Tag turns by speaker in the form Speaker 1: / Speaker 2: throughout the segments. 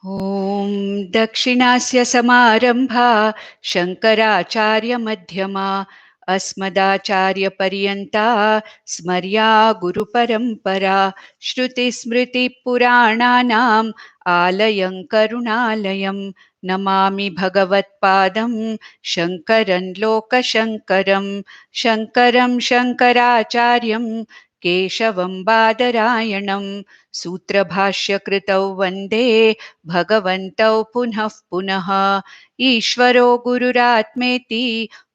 Speaker 1: ॐ दक्षिणास्य समारम्भा शङ्कराचार्यमध्यमा अस्मदाचार्यपर्यन्ता स्मर्या गुरुपरम्परा श्रुतिस्मृतिपुराणानाम् आलयं करुणालयं नमामि भगवत्पादं शङ्करं लोकशङ्करं शङ्करं शङ्कराचार्यं केशवं बादरायणं सूत्रभाष्यकृतौ वन्दे भगवन्तौ पुनः पुनः ईश्वरो गुरुरात्मेति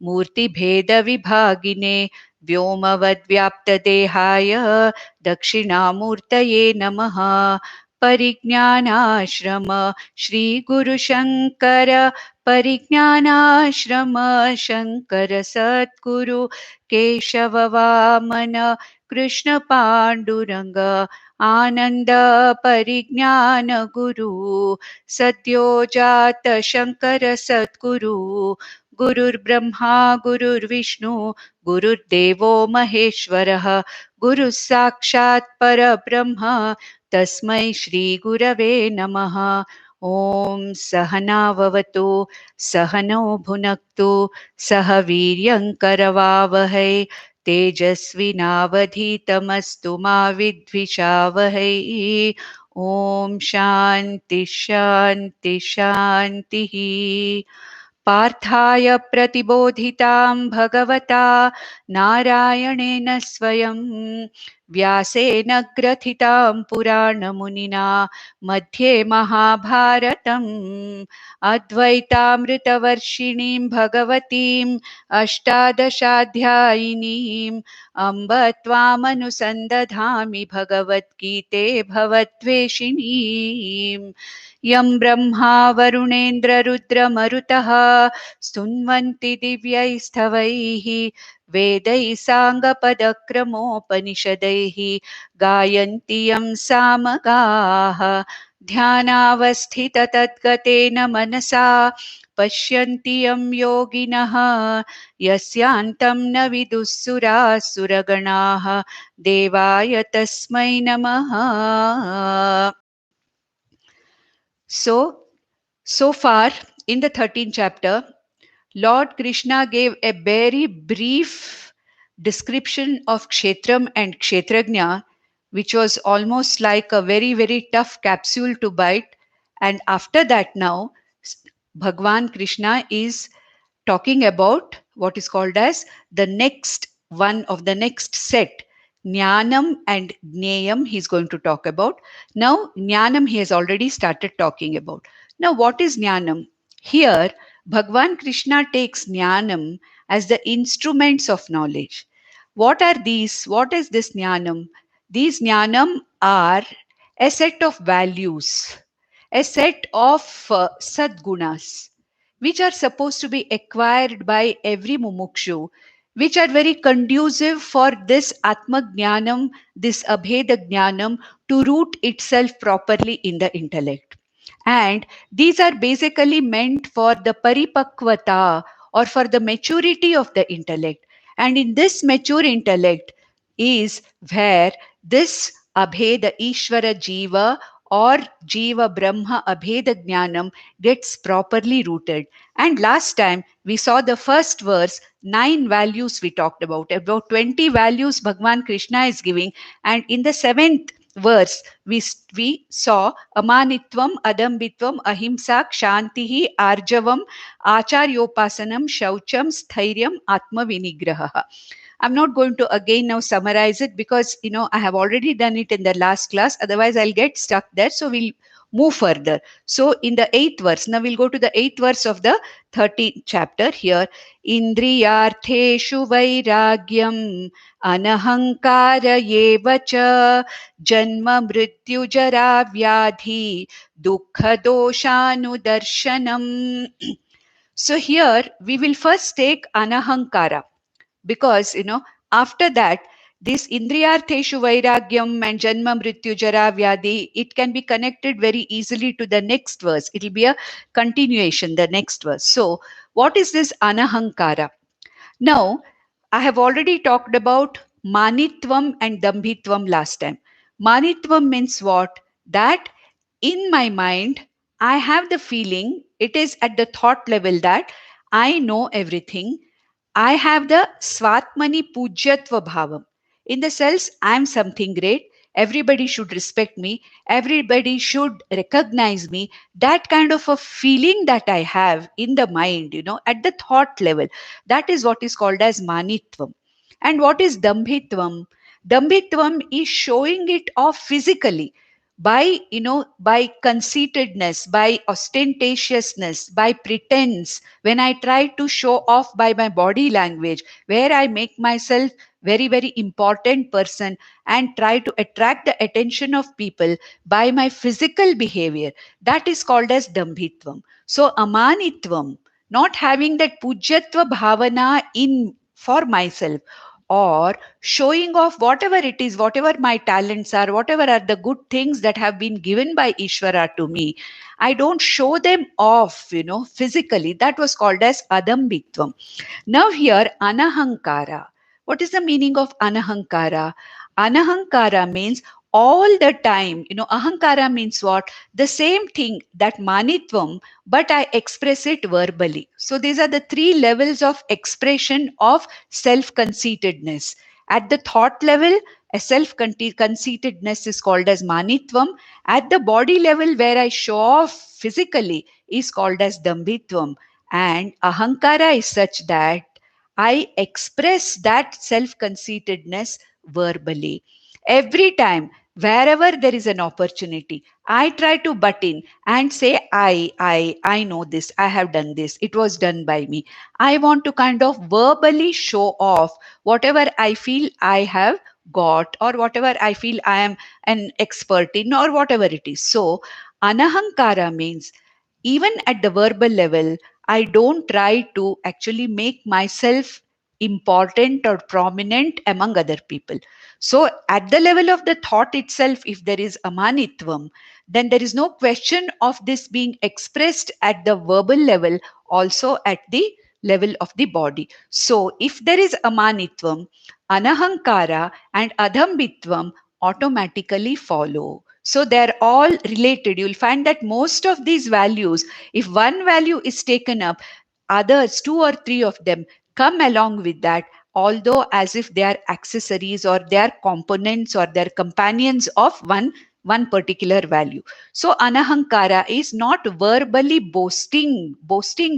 Speaker 1: मूर्तिभेदविभागिने व्योमवद्व्याप्तदेहाय दक्षिणामूर्तये नमः। परिज्ञानाश्रम श्रीगुरुशङ्कर परिज्ञानाश्रम शङ्कर सद्गुरु केशववामन कृष्णपाण्डुरङ्ग आनन्द परिज्ञान गुरु सद्यो जात शङ्कर सद्गुरु गुरुर्ब्रह्मा गुरुर्विष्णु गुरुर्देवो महेश्वरः गुरुः साक्षात् परब्रह्म तस्मै श्रीगुरवे नमः। ॐ सहनाववतु सहनौ भुनक्तु सह वीर्यङ्करवावहै तेजस्विनावधीतमस्तु मा विद्विषावहै। ॐ शान्ति शान्ति शान्तिः। पार्थाय प्रतिबोधितां भगवता नारायणेन स्वयं व्यासेन ग्रथितां पुराणमुनिना मध्ये महाभारतम् अद्वैतामृतवर्षिणीं भगवतीम् अष्टादशाध्यायिनीम् अम्ब त्वामनुसन्दधामि भगवद्गीते भवद्वेषिणीम्। यं ब्रह्मा वरुणेन्द्ररुद्रमरुतः स्तुन्वन्ति दिव्यैस्तवैः वेदैः साङ्गपदक्रमोपनिषदैः गायन्ति यं सामगाः ध्यानावस्थिततद्गतेन मनसा पश्यन्ति यं योगिनः यस्यान्तं न विदुः सुरगणाः देवाय तस्मै नमः। So far in the 13th chapter, Lord Krishna gave a very brief description of Kshetram and Kshetrajna, which was almost like a very, very tough capsule to bite. And after that now, Bhagwan Krishna is talking about what is called as the next one of the next set. Jnanam and Gneyam he's going to talk about. Now, Jnanam he has already started talking about. Now, what is Jnanam? Here, Bhagwan Krishna takes Jnanam as the instruments of knowledge. What are these? What is this Jnanam? These Jnanam are a set of values, a set of sadgunas, which are supposed to be acquired by every mumukshu, which are very conducive for this Atmajnanam, this Abheda Jnanam to root itself properly in the intellect. And these are basically meant for the Paripakvata or for the maturity of the intellect. And in this mature intellect is where this Abheda Ishvara Jiva or Jiva Brahma Abheda Jnanam gets properly rooted. And last time we saw the first verse, 9 values we talked about 20 values Bhagwan Krishna is giving. And in the 7th verse, we saw amanitvam, adambitvam, ahimsa, kshantihi, arjavam, acharyopasanam, shaucham, sthiryam, atma vinigraha. I'm not going to again now summarize it because, I have already done it in the last class. Otherwise, I'll get stuck there. So we'll move further. So in the 8th verse, now we'll go to the 8th verse of the 13th chapter here. Indriyartheshu vairagyam anahankara yevacha janma mrityu jara vyadhi dukkha doshanudarshanam. So here we will first take anahankara. Because, after that, this Indriyartheshu Vairagyam and Janma Mrityu Jara Vyadi, it can be connected very easily to the next verse. It will be a continuation, the next verse. So, what is this Anahankara? Now, I have already talked about Manitvam and Dambhitvam last time. Manitvam means what? That in my mind, I have the feeling, it is at the thought level that I know everything. I have the Swatmani Pujyatva Bhavam. In the sense, I'm something great. Everybody should respect me. Everybody should recognize me. That kind of a feeling that I have in the mind, at the thought level, that is what is called as Manitvam. And what is Dambhitvam? Dambhitvam is showing it off physically by conceitedness, by ostentatiousness, by pretense. When I try to show off by my body language, where I make myself very very important person and try to attract the attention of people by my physical behavior, that is called as dambhitvam. So amanitvam, not having that pujyatva bhavana in for myself, or showing off whatever it is, whatever my talents are, whatever are the good things that have been given by Ishvara to me. I don't show them off, physically. That was called as adambitvam. Now, here, anahankara. What is the meaning of anahankara? Anahankara means all the time, ahankara means what? The same thing, that manitvam, but I express it verbally. So, these are the three levels of expression of self conceitedness. At the thought level, a self conceitedness is called as manitvam. At the body level, where I show off physically, is called as dambitvam. And ahankara is such that I express that self conceitedness verbally. Every time, wherever there is an opportunity, I try to butt in and say, I know this, I have done this, it was done by me. I want to kind of verbally show off whatever I feel I have got, or whatever I feel I am an expert in, or whatever it is. So, anahankara means even at the verbal level, I don't try to actually make myself important or prominent among other people. So, at the level of the thought itself, if there is amanitvam, then there is no question of this being expressed at the verbal level, also at the level of the body. So, if there is amanitvam, anahankara and adhambitvam automatically follow. So they're all related. You'll find that most of these values, if one value is taken up, others, two or three of them, come along with that, although as if they are accessories or they are components or they are companions of one particular value. So anahankara is not verbally boasting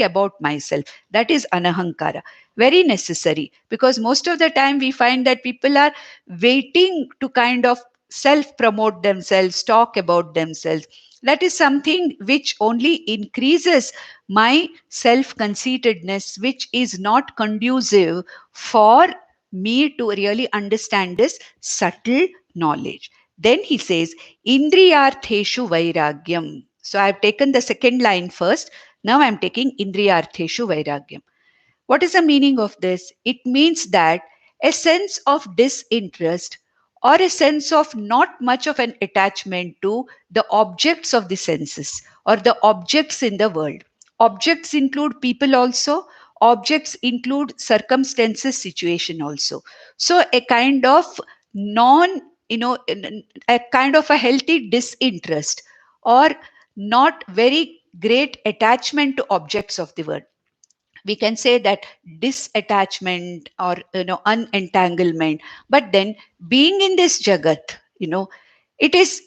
Speaker 1: about myself. That is anahankara. Very necessary, because most of the time we find that people are waiting to kind of self promote themselves, talk about themselves. That is something which only increases my self conceitedness, which is not conducive for me to really understand this subtle knowledge. Then he says, Indriyartheshu Vairagyam. So I've taken the second line first. Now I'm taking Indriyartheshu Vairagyam. What is the meaning of this? It means that a sense of disinterest, or a sense of not much of an attachment to the objects of the senses or the objects in the world. Objects include people also, objects include circumstances, situation also. So a kind of non, a kind of a healthy disinterest, or not very great attachment to objects of the world. We can say that disattachment, or unentanglement. But then, being in this jagat, it is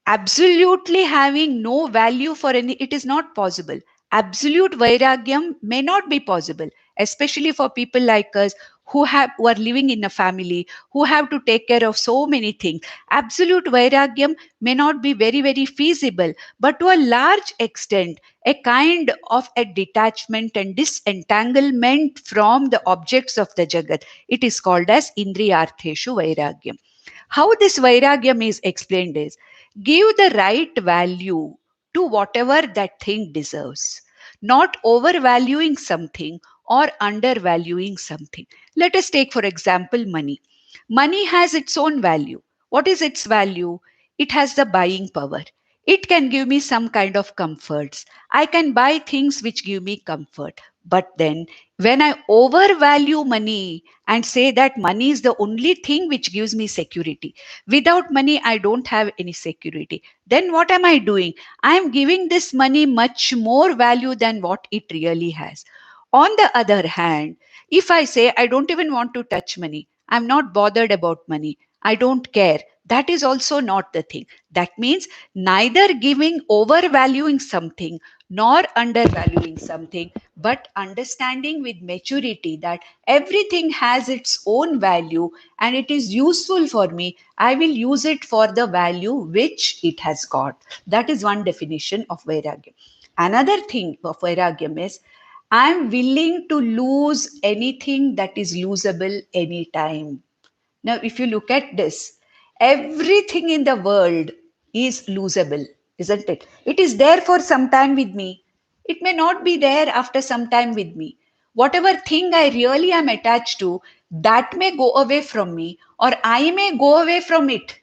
Speaker 1: absolutely having no value for any, it is not possible. Absolute vairagyam may not be possible, especially for people like us, who are living in a family, who have to take care of so many things. Absolute vairagyam may not be very very feasible, but to a large extent, a kind of a detachment and disentanglement from the objects of the jagat, it is called as indriyartheshu vairagyam. How this vairagyam is explained is, give the right value to whatever that thing deserves, not overvaluing something or undervaluing something. Let us take, for example, money. Money has its own value. What is its value? It has the buying power. It can give me some kind of comforts. I can buy things which give me comfort. But then, When I overvalue money and say that money is the only thing which gives me security, without money, I don't have any security. Then what am I doing? I am giving this money much more value than what it really has. On the other hand, if I say I don't even want to touch money, I'm not bothered about money, I don't care, that is also not the thing. That means neither giving overvaluing something nor undervaluing something, but understanding with maturity that everything has its own value and it is useful for me, I will use it for the value which it has got. That is one definition of vairagya. Another thing of vairagyam is I am willing to lose anything that is losable anytime. Now, if you look at this, everything in the world is losable, isn't it? It is there for some time with me. It may not be there after some time with me. Whatever thing I really am attached to, that may go away from me, or I may go away from it.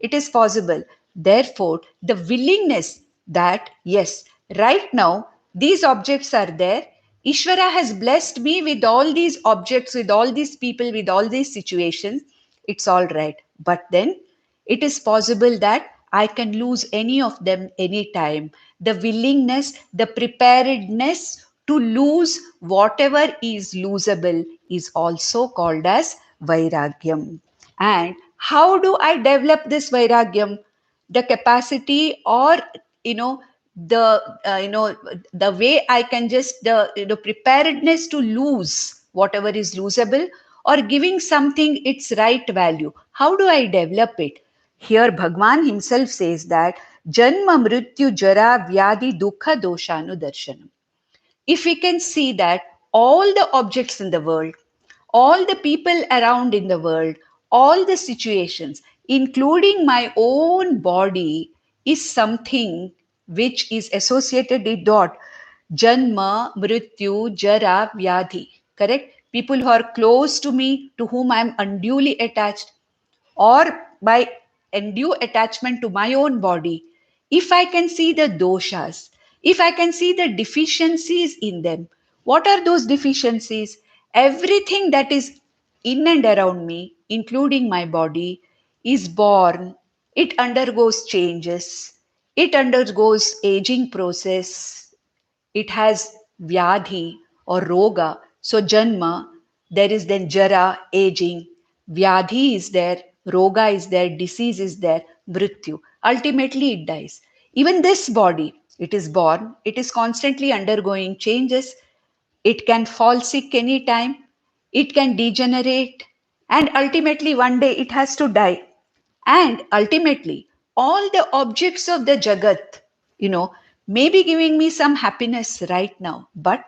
Speaker 1: It is possible. Therefore, the willingness that, yes, right now, these objects are there. Ishvara has blessed me with all these objects, with all these people, with all these situations. It's all right. But then it is possible that I can lose any of them anytime. The willingness, the preparedness to lose whatever is losable is also called as vairagyam. And how do I develop this vairagyam? The capacity, or you know, the the way I can just the preparedness to lose whatever is losable, or giving something its right value. How do I develop it? Here Bhagwan himself says that Janma Mrityu Jara Vyadhi Dukha Doshanu Darshanam. If we can see that all the objects in the world, all the people around in the world, all the situations, including my own body, is something which is associated with dot Janma, Mrityu, Jara, Vyadhi. Correct? People who are close to me, to whom I am unduly attached, or by undue attachment to my own body, if I can see the doshas, if I can see the deficiencies in them, what are those deficiencies? Everything that is in and around me, including my body, is born, it undergoes changes, it undergoes aging process, it has vyadhi or roga. So janma, there is then jara, aging, vyadhi is there, roga is there, disease is there, mrityu. Ultimately, it dies. Even this body, it is born, it is constantly undergoing changes, it can fall sick anytime, it can degenerate, and ultimately one day it has to die. And ultimately, all the objects of the Jagat, may be giving me some happiness right now, but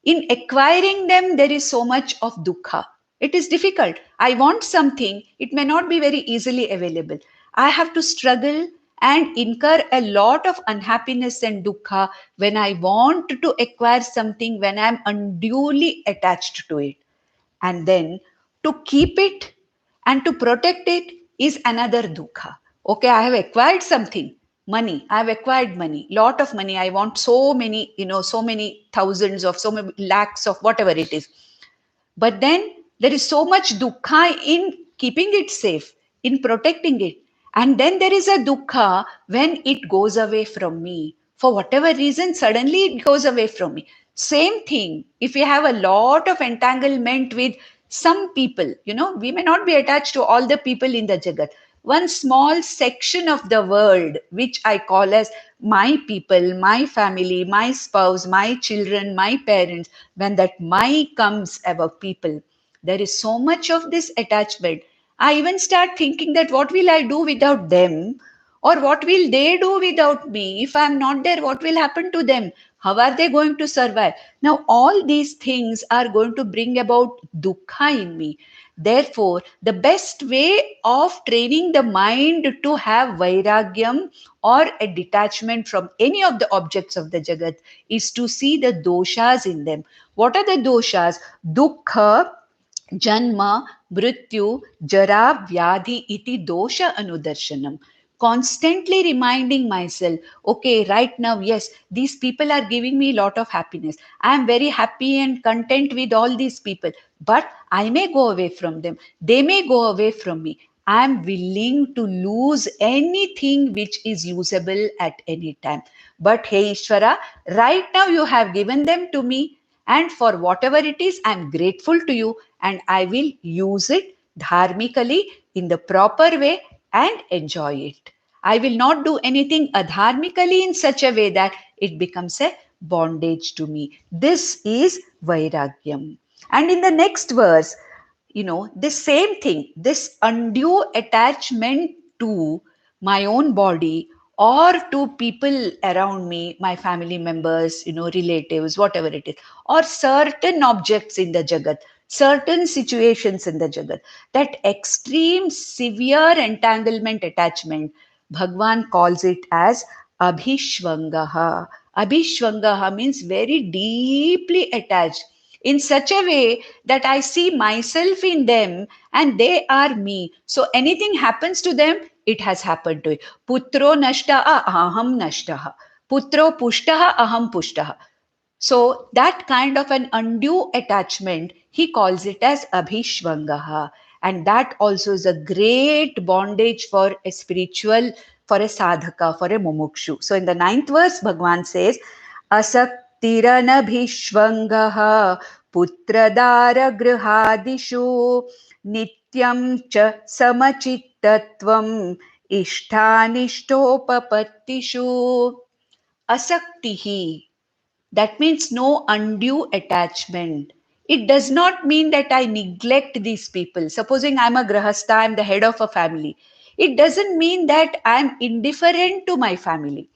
Speaker 1: in acquiring them, there is so much of dukkha. It is difficult. I want something, it may not be very easily available. I have to struggle and incur a lot of unhappiness and dukkha when I want to acquire something, when I'm unduly attached to it. And then to keep it and to protect it is another dukkha. Okay, I have acquired something, money. I have acquired money, lot of money. I want so many, so many thousands of, so many lakhs of whatever it is. But then there is so much dukkha in keeping it safe, in protecting it. And then there is a dukkha when it goes away from me. For whatever reason, suddenly it goes away from me. Same thing, if we have a lot of entanglement with some people, we may not be attached to all the people in the Jagat. One small section of the world, which I call as my people, my family, my spouse, my children, my parents, when that my comes above people, there is so much of this attachment. I even start thinking that what will I do without them? Or what will they do without me? If I'm not there, what will happen to them? How are they going to survive? Now, all these things are going to bring about dukkha in me. Therefore, the best way of training the mind to have vairagyam or a detachment from any of the objects of the Jagat is to see the doshas in them. What are the doshas? Dukkha, Janma, Mrityu, Jara, Vyadhi iti dosha anudarshanam. constantly reminding myself, okay, right now, yes, these people are giving me a lot of happiness. I am very happy and content with all these people, but I may go away from them. They may go away from me. I am willing to lose anything which is usable at any time. But hey, Ishvara, right now you have given them to me, and for whatever it is, I am grateful to you, and I will use it dharmically in the proper way and enjoy it. I will not do anything adharmically in such a way that it becomes a bondage to me. This is Vairagyam. And in the next verse, this same thing, this undue attachment to my own body or to people around me, my family members, relatives, whatever it is, or certain objects in the Jagat, certain situations in the Jagat, that extreme severe entanglement attachment, Bhagwan calls it as Abhishvangaha. Abhishvangaha means very deeply attached in such a way that I see myself in them and they are me. So anything happens to them, it has happened to it. Putro nashtaha aham nashtaha. Putro pushtaha aham pushtaha. So that kind of an undue attachment, he calls it as abhishvangaha. And that also is a great bondage for a spiritual, for a sadhaka, for a mumukshu. So in the ninth verse, Bhagwan says, asaktiranabhishvangaha putradara grihadishu nityam cha samachittatvam ishtanishtopapatishu. Asaktihi, that means no undue attachment. It does not mean that I neglect these people. Supposing I'm a grahastha, I'm the head of a family. It doesn't mean that I'm indifferent to my family.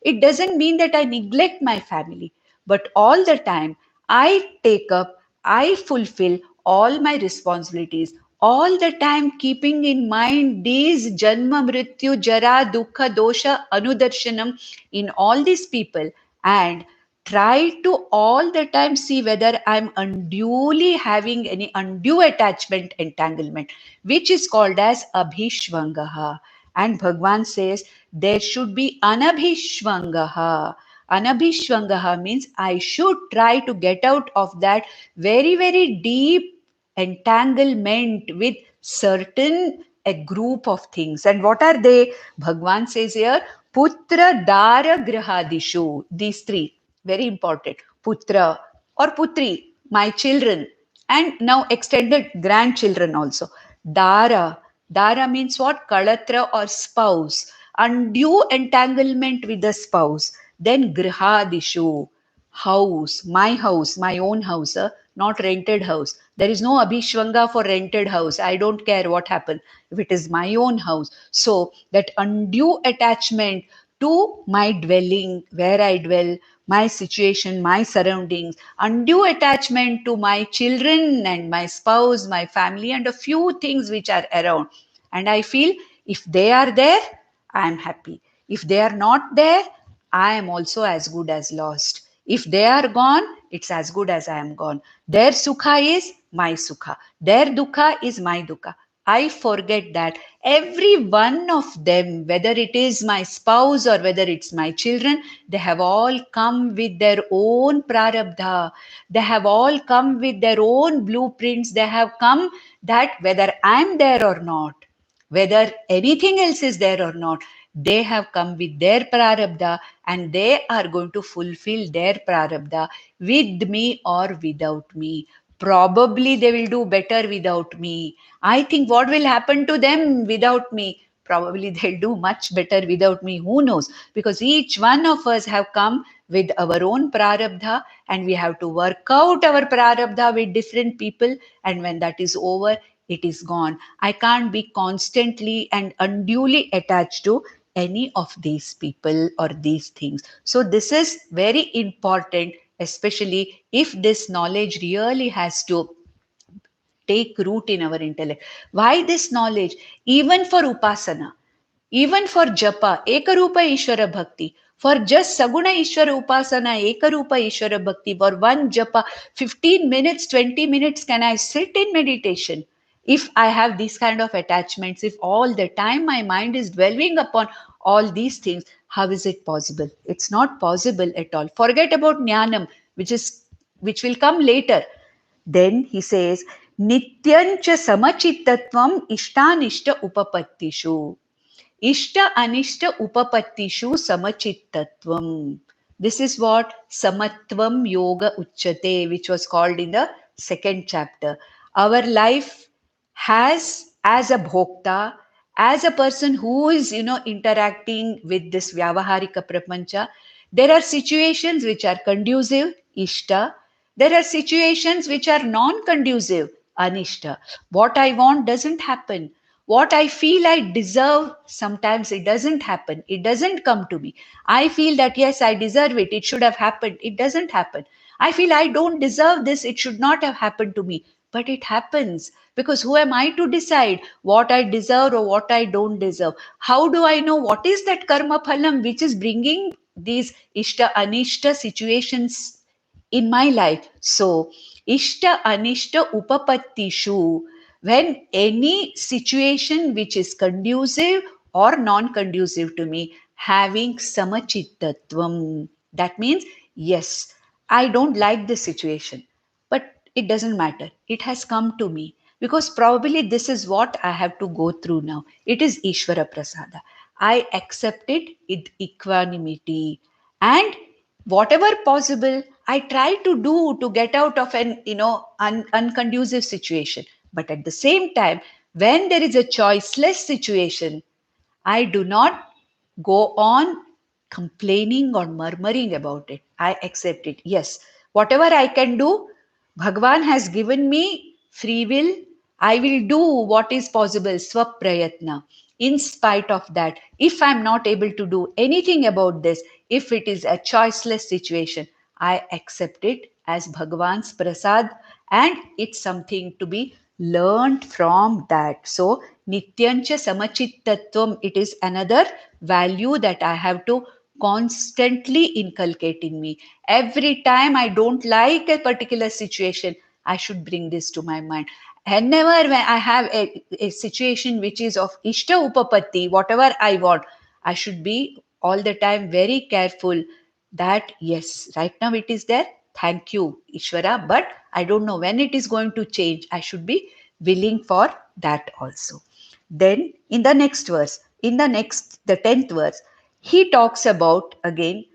Speaker 1: It doesn't mean that I neglect my family. But all the time, I take up, I fulfill all my responsibilities. All the time, keeping in mind these janma, mrityu, jara, dukkha, dosha, anudarshanam in all these people, and try to all the time see whether I'm unduly having any undue attachment entanglement, which is called as abhishvangaha. And Bhagwan says there should be anabhishvangaha. Anabhishvangaha means I should try to get out of that very, very deep entanglement with certain a group of things. And what are they? Bhagwan says here, putra dara grihadishu. These three, very important. Putra or putri, my children, and now extended grandchildren also. Dara. Dara means what? Kalatra or spouse. Undue entanglement with the spouse. Then grihadishu, house, my own house, not rented house. There is no abhishvanga for rented house. I don't care what happens if it is my own house. So that undue attachment to my dwelling, where I dwell, my situation, my surroundings, undue attachment to my children and my spouse, my family, and a few things which are around. And I feel if they are there, I am happy. If they are not there, I am also as good as lost. If they are gone, it's as good as I am gone. Their sukha is my sukha. Their dukkha is my dukkha. I forget that every one of them, whether it is my spouse or whether it's my children, they have all come with their own prarabdha. They have all come with their own blueprints. They have come that whether I'm there or not, whether anything else is there or not, they have come with their prarabdha and they are going to fulfill their prarabdha with me or without me. Probably they will do better without me. I think what will happen to them without me? Probably they'll do much better without me. Who knows? Because each one of us have come with our own prarabdha and we have to work out our prarabdha with different people. And when that is over, it is gone. I can't be constantly and unduly attached to any of these people or these things. So this is very important, especially if this knowledge really has to take root in our intellect. Why this knowledge? Even for upasana, even for japa, ekarupa Ishvara bhakti, for just saguna Ishvara upasana, ekarupa Ishvara bhakti, for one japa, 15 minutes, 20 minutes, can I sit in meditation? If I have these kind of attachments, if all the time my mind is dwelling upon all these things, how is it possible? It's not possible at all. Forget about jnanam, which will come later. Then he says, Nityancha samachittatvam ishtanishta upapattishu. Ishta anishta upapattishu samachittatvam. This is what Samatvam Yoga Uchyate, which was called in the second chapter. Our life has, as a bhokta, as a person who is, interacting with this Vyavaharika Prapancha, there are situations which are conducive, Ishta. There are situations which are non-conducive, Anishta. What I want doesn't happen. What I feel I deserve, sometimes it doesn't happen. It doesn't come to me. I feel that yes, I deserve it. It should have happened. It doesn't happen. I feel I don't deserve this. It should not have happened to me. But it happens, because who am I to decide what I deserve or what I don't deserve? How do I know what is that karma phalam which is bringing these ishta anishta situations in my life? So, ishta anishta upapattishu, when any situation which is conducive or non-conducive to me, having samachittatvam. That means, yes, I don't like this situation, but it doesn't matter. It has come to me because probably this is what I have to go through now. It is Ishvara Prasada. I accept it with equanimity, and whatever possible I try to do to get out of an unconducive situation. But at the same time, when there is a choiceless situation, I do not go on complaining or murmuring about it. I accept it. Yes, whatever I can do, Bhagwan has given me free will. I will do what is possible, swaprayatna. In spite of that, if I'm not able to do anything about this, if it is a choiceless situation, I accept it as Bhagwan's prasad, and it's something to be learned from that. So, Nityancha Samachittatvam, it is another value that I have to constantly inculcate in me. Every time I don't like a particular situation, I should bring this to my mind. Whenever when I have a situation which is of Ishta Upapatti, whatever I want, I should be all the time very careful that yes, right now it is there. Thank you, Ishvara, but I don't know when it is going to change. I should be willing for that also. Then in the next verse, the 10th verse, he talks about again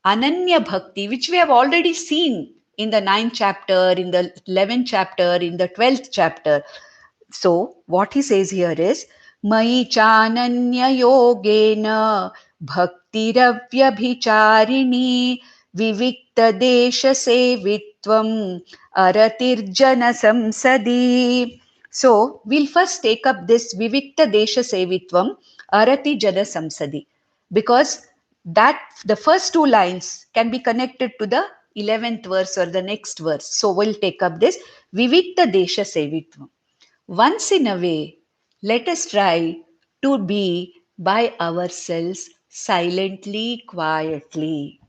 Speaker 1: Ananya Bhakti, which we have already seen in the 9th chapter, in the 11th chapter, in the 12th chapter. So, what he says here is, Mai chananya yogena bhaktiravyabicharini vivikta desha sevitvam aratirjana samsadi. So, we'll first take up this vivikta desha sevitvam arati jana samsadi, because that the first two lines can be connected to the 11th verse or the next verse. So, we'll take up this vivikta desha sevitvam. Once in a way, let us try to be by ourselves silently, quietly,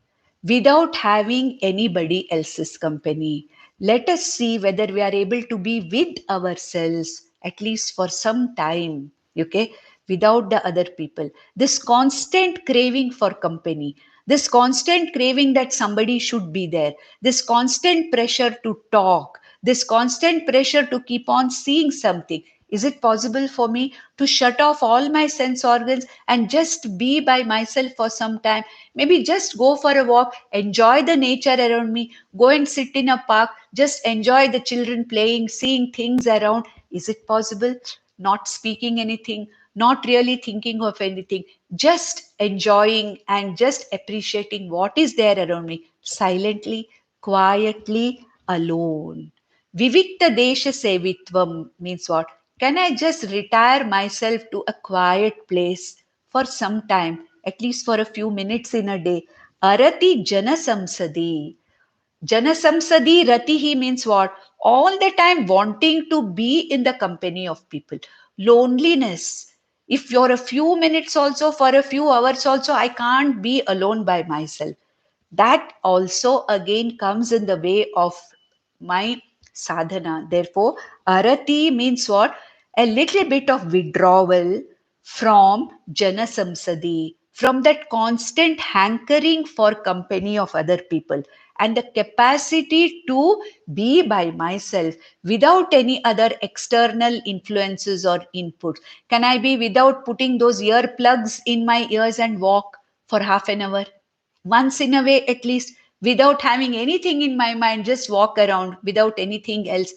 Speaker 1: without having anybody else's company. Let us see whether we are able to be with ourselves at least for some time, okay, without the other people. This constant craving for company, this constant craving that somebody should be there, this constant pressure to talk, this constant pressure to keep on seeing something. Is it possible for me to shut off all my sense organs and just be by myself for some time? Maybe just go for a walk, enjoy the nature around me, go and sit in a park, just enjoy the children playing, seeing things around. Is it possible? Not speaking anything, not really thinking of anything, just enjoying and just appreciating what is there around me, silently, quietly, alone. Vivikta desha sevitvam means what? Can I just retire myself to a quiet place for some time, at least for a few minutes in a day? Arati jana samsadi. Jana samsadi ratihi means what? All the time wanting to be in the company of people. Loneliness. If you're a few minutes also, for a few hours also, I can't be alone by myself. That also again comes in the way of my sadhana. Therefore, arati means what? a little bit of withdrawal from Jana Samsadi, from that constant hankering for company of other people, and the capacity to be by myself without any other external influences or inputs. Can I be without putting those earplugs in my ears and walk for half an hour? Once in a way, at least, without having anything in my mind, just walk around without anything else.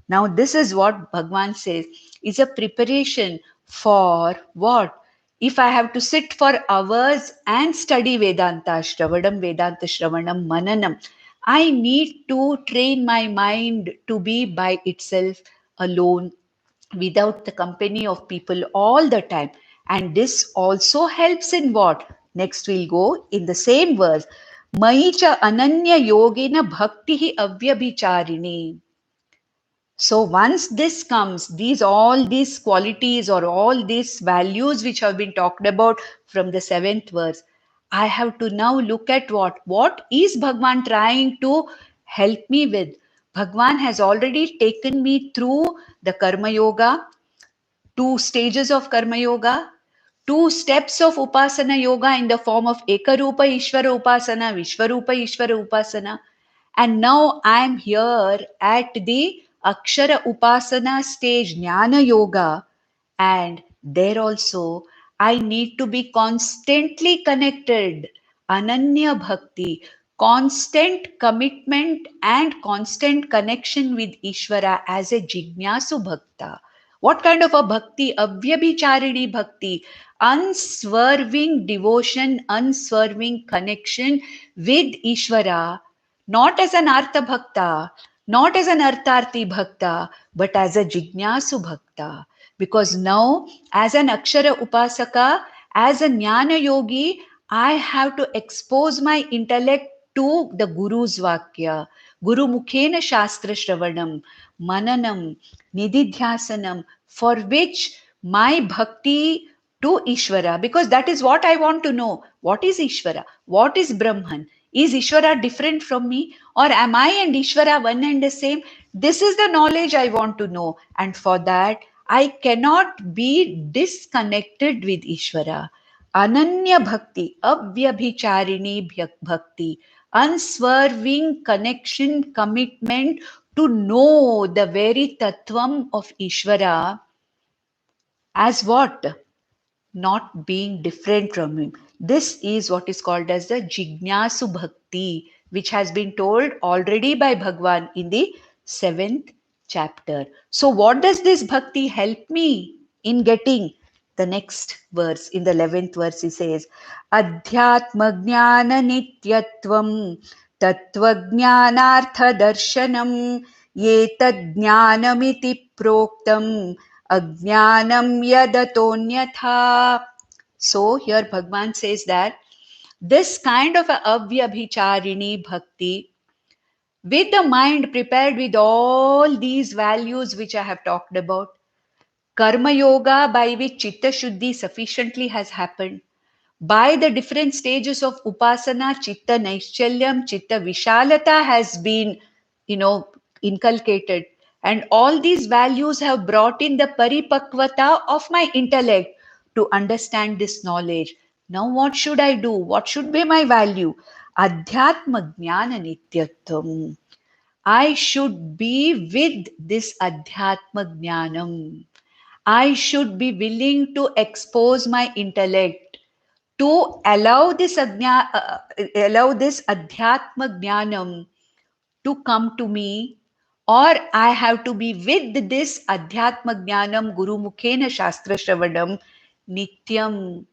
Speaker 1: Now, this is what Bhagwan says is a preparation for what? If I have to sit for hours and study Vedanta, Shravanam, Vedanta, Shravanam, Mananam, I need to train my mind to be by itself alone without the company of people all the time. And this also helps in what? Next we'll go in the same verse. Maicha ananya yogena bhakti avyabhicharini. So once this comes, all these qualities or all these values which have been talked about from the 7th verse, I have to now look at what is Bhagwan trying to help me with. Bhagwan has already taken me through the Karma Yoga, 2 stages of Karma Yoga, 2 steps of Upasana Yoga in the form of Ekarupa Ishvara Upasana, Vishvarupa Ishvara Upasana. And now I am here at the Akshara Upasana stage, Jnana Yoga. And there also, I need to be constantly connected. Ananya Bhakti, constant commitment and constant connection with Ishvara as a Jignasu Bhakta. What kind of a bhakti? Avyabhicharini bhakti, unswerving devotion, unswerving connection with Ishvara, not as an Artha Bhakta, not as an Artharthi Bhakta, but as a Jignasu Bhakta. Because now, as an Akshara Upasaka, as a Jnana Yogi, I have to expose my intellect to the Guru's Vakya, Guru Mukhena Shastra Shravanam, Mananam, Nididhyasanam, for which my bhakti to Ishvara, because that is what I want to know. What is Ishvara? What is Brahman? Is Ishvara different from me? Or am I and Ishvara one and the same? This is the knowledge I want to know. And for that, I cannot be disconnected with Ishvara. Ananya Bhakti, Avyabhicharini Bhakti, unswerving connection, commitment to know the very tattvam of Ishvara as what? Not being different from him. This is what is called as the Jignasu Bhakti, which has been told already by Bhagwan in the 7th chapter. So, what does this bhakti help me in getting? The next verse, in the 11th verse, he says, Adhyatma Jnana Nityatvam Tattva Jnanartha Darshanam Yetad Jnanamiti Proktam Ajnanam Yadatonyatha. So here Bhagwan says that this kind of a avyabhicharini bhakti, with the mind prepared with all these values which I have talked about, karma yoga by which chitta shuddhi sufficiently has happened, by the different stages of upasana, chitta naischalyam, chitta vishalata has been, inculcated. And all these values have brought in the paripakvata of my intellect to understand this knowledge. Now, what should I do? What should be my value? Adhyatma jnana nityatvam. I should be with this adhyatma jnanam. I should be willing to expose my intellect to allow this adhyatma jnanam to come to me, or I have to be with this adhyatma jnanam guru mukhena shastra shravanam nityam,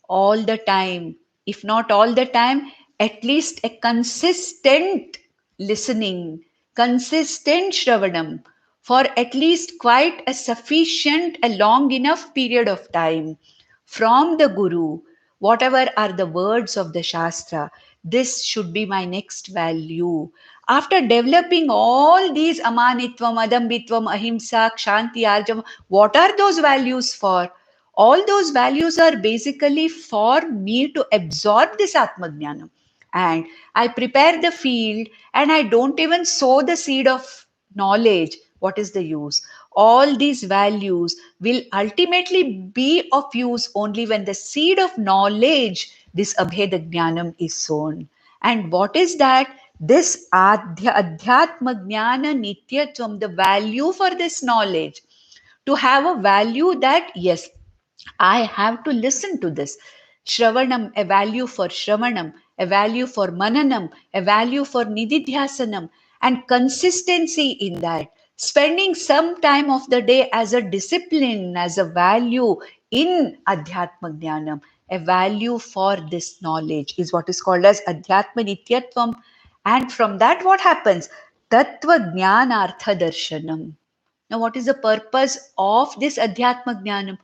Speaker 1: all the time. If not all the time, at least a consistent listening, consistent shravanam for at least quite a sufficient, a long enough period of time from the Guru, whatever are the words of the Shastra. This should be my next value. After developing all these amanitvam, adambitvam, ahimsa, kshanti, arjam, what are those values for? All those values are basically for me to absorb this Atmajnanam. And I prepare the field and I don't even sow the seed of knowledge. What is the use? All these values will ultimately be of use only when the seed of knowledge, this Abheda Jnanam, is sown. And what is that? This Adhyatma Jnana Nityatvam, the value for this knowledge, to have a value that, yes, I have to listen to this. Shravanam, a value for Shravanam, a value for Mananam, a value for Nididhyasanam, and consistency in that. Spending some time of the day as a discipline, as a value in Adhyatma Jnanam, a value for this knowledge is what is called as Adhyatma Nityatvam. And from that, what happens? Tattva Jnanartha Darshanam. Now, what is the purpose of this Adhyatma Jnanam?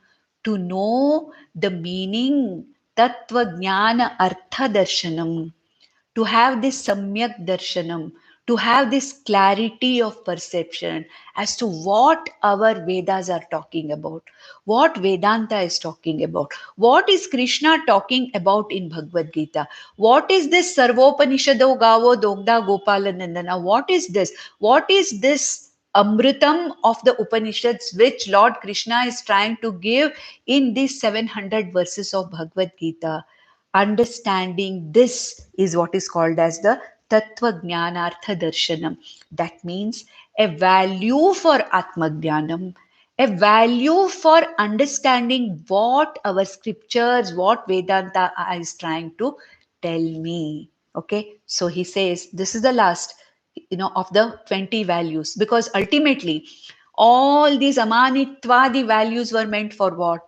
Speaker 1: To know the meaning, Tattva Jnana Artha Darshanam, to have this Samyak Darshanam, to have this clarity of perception as to what our Vedas are talking about, what Vedanta is talking about, what is Krishna talking about in Bhagavad Gita, what is this Sarvopanishado Gavo Dogda Gopalanandana, what is this? What is this Amritam of the Upanishads which Lord Krishna is trying to give in these 700 verses of Bhagavad Gita? Understanding this is what is called as the Tattva Jnanartha Darshanam. That means a value for Atma Jnanam, a value for understanding what our scriptures, what Vedanta is trying to tell me. Okay, so he says this is the last, of the 20 values, because ultimately all these Amanitvadi values were meant for what?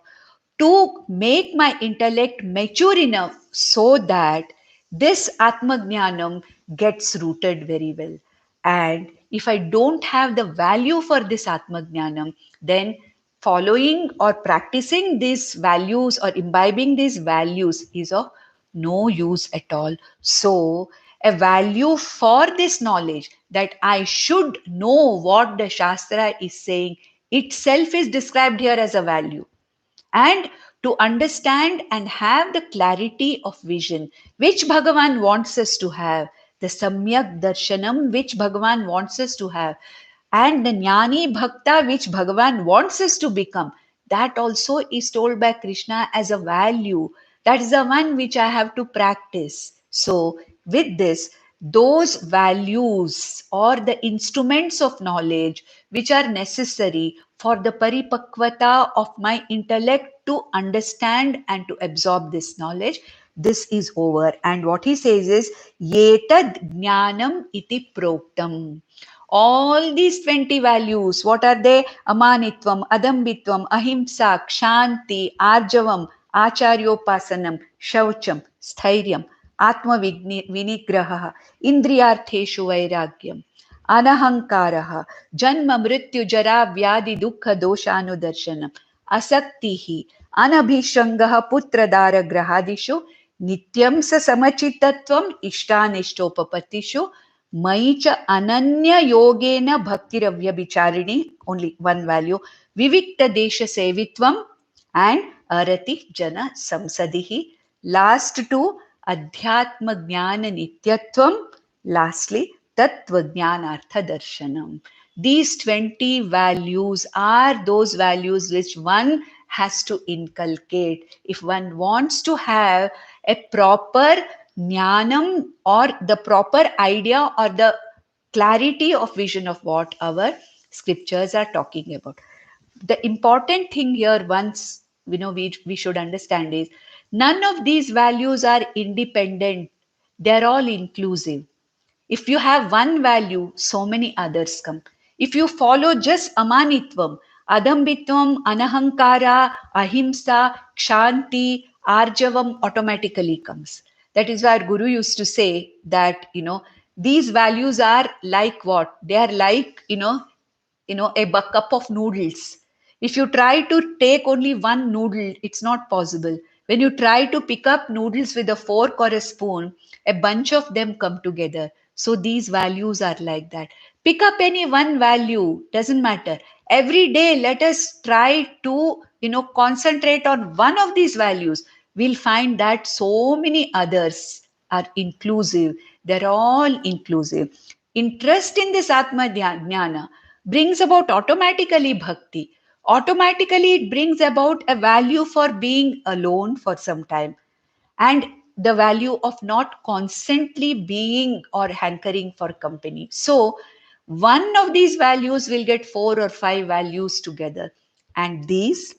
Speaker 1: To make my intellect mature enough so that this Atmajnanam gets rooted very well. And if I don't have the value for this Atmajnanam, then following or practicing these values or imbibing these values is of no use at all. So, a value for this knowledge, that I should know what the Shastra is saying, itself is described here as a value. And to understand and have the clarity of vision which Bhagavan wants us to have, the Samyak Darshanam which Bhagavan wants us to have, and the Jnani Bhakta which Bhagavan wants us to become, that also is told by Krishna as a value. That is the one which I have to practice. So, with this, those values or the instruments of knowledge which are necessary for the paripakvata of my intellect to understand and to absorb this knowledge, this is over. And what he says is, Yetad Jnanam iti proktam. All these 20 values, what are they? Amanitvam, Adambitvam, Ahimsa, Kshanti, Arjavam, Acharyopasanam, Shaucham, Sthiryam, Atma Vinigraha, Indriyartheshu Vairagyam, Anahankaraha, Janma Mrityu Jara Vyadi Dukkha Doshanudarshanam, Asaktihi, Anabhishangaha Putradara Grahadishu, Nityam Sa Samachitatvam, Ishtanishtopapatishu, Maicha Ananya Yogena Bhaktiravya Bicharini, only one value, Vivikta Desha Sevitvam, and Arati Jana Samsadihi. Last two, Adhyatma Jnana Nityatvam. Lastly, Tattva Jnanartha Darshanam. These 20 values are those values which one has to inculcate if one wants to have a proper jnanam, or the proper idea or the clarity of vision of what our scriptures are talking about. The important thing here, once we should understand, is none of these values are independent. They're all inclusive. If you have one value, so many others come. If you follow just amanitvam, adambitvam, anahankara, ahimsa, kshanti, arjavam automatically comes. That is why our Guru used to say that, these values are like what? They are like, a cup of noodles. If you try to take only one noodle, it's not possible. When you try to pick up noodles with a fork or a spoon, a bunch of them come together. So these values are like that. Pick up any one value, doesn't matter. Every day, let us try to, concentrate on one of these values. We'll find that so many others are inclusive. They're all inclusive. Interest in this Atma Jnana, brings about automatically bhakti. Automatically, it brings about a value for being alone for some time, and the value of not constantly being or hankering for company. So, one of these values will get four or five values together, and these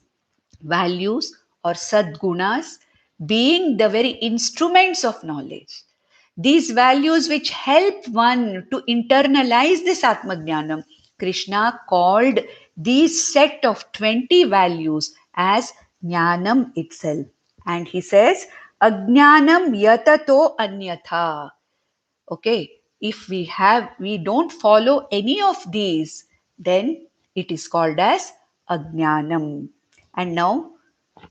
Speaker 1: values or sadgunas being the very instruments of knowledge. These values which help one to internalize this Atmajnanam, Krishna called these set of 20 values as Jnanam itself. And he says, Ajnanam yatato anyatha. Okay, if we don't follow any of these, then it is called as Ajnanam. And now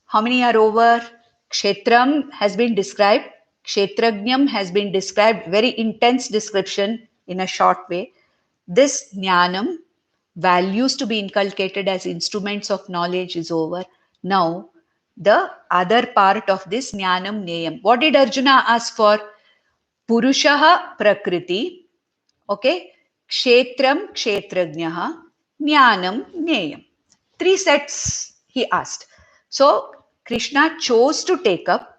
Speaker 1: how many are over? Kshetram has been described. Kshetrajnam has been described. Very intense description in a short way. This jnanam, values to be inculcated as instruments of knowledge, is over. Now, the other part of this jnanam neyam. What did Arjuna ask for? Purushaha prakriti. Okay. Kshetram kshetrajnaha. Jnanam neyam. Three sets he asked. So Krishna chose to take up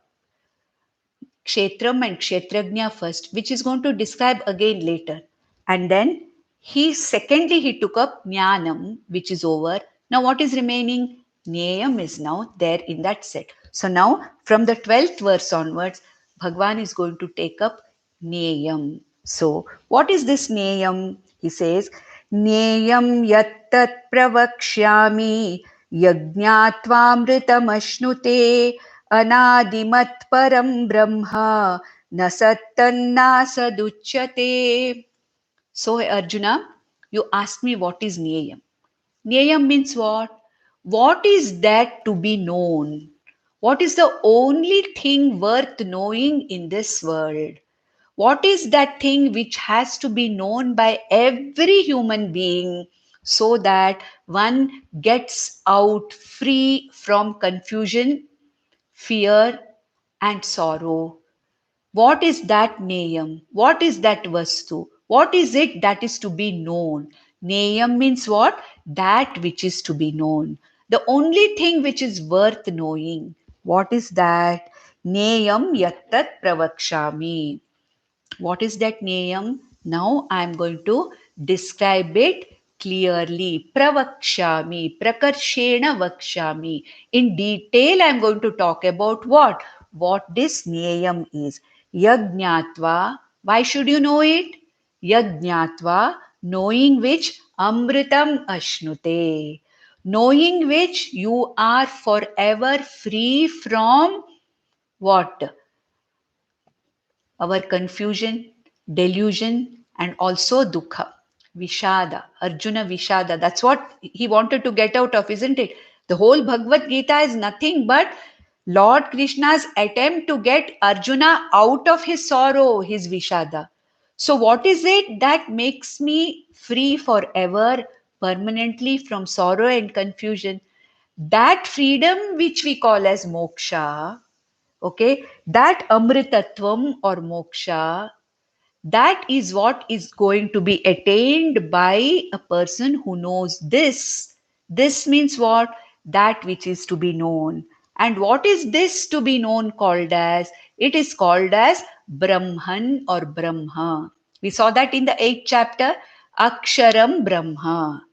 Speaker 1: Kshetram and Kshetrajna first, which is going to describe again later. And then secondly he took up Jnanam, which is over. Now what is remaining? Neyam is now there in that set. So now from the 12th verse onwards, Bhagwan is going to take up Neyam. So what is this Neyam? He says, Neyam yattat pravakshyami yajñātvāmritam अनादिमत् परम ब्रह्म न सत्तन्ना saduchyate. So Arjuna, you ask me what is Neyam. Neyam means what? What is that to be known? What is the only thing worth knowing in this world? What is that thing which has to be known by every human being so that one gets out free from confusion, fear, and sorrow? What is that Neyam? What is that Vastu? What is it that is to be known? Neyam means what? That which is to be known. The only thing which is worth knowing. What is that? Neyam yattat pravakshami. What is that Neyam? Now I am going to describe it clearly. Pravakshami, prakarshena vakshami. In detail, I am going to talk about what? What this Neyam is. Yajñatva. Why should you know it? Yajñatva, knowing which amritam ashnute. Knowing which you are forever free from what? Our confusion, delusion, and also dukkha, vishada, Arjuna Vishada. That's what he wanted to get out of, isn't it? The whole Bhagavad Gita is nothing but Lord Krishna's attempt to get Arjuna out of his sorrow, his Vishada. So, what is it that makes me free forever, permanently from sorrow and confusion? That freedom which we call as moksha, okay, that amritatvam or moksha, that is what is going to be attained by a person who knows this. This means what? That which is to be known. And what is this to be known called as? It is called as Brahman or Brahma. We saw that in the 8th chapter, Aksharam Brahma.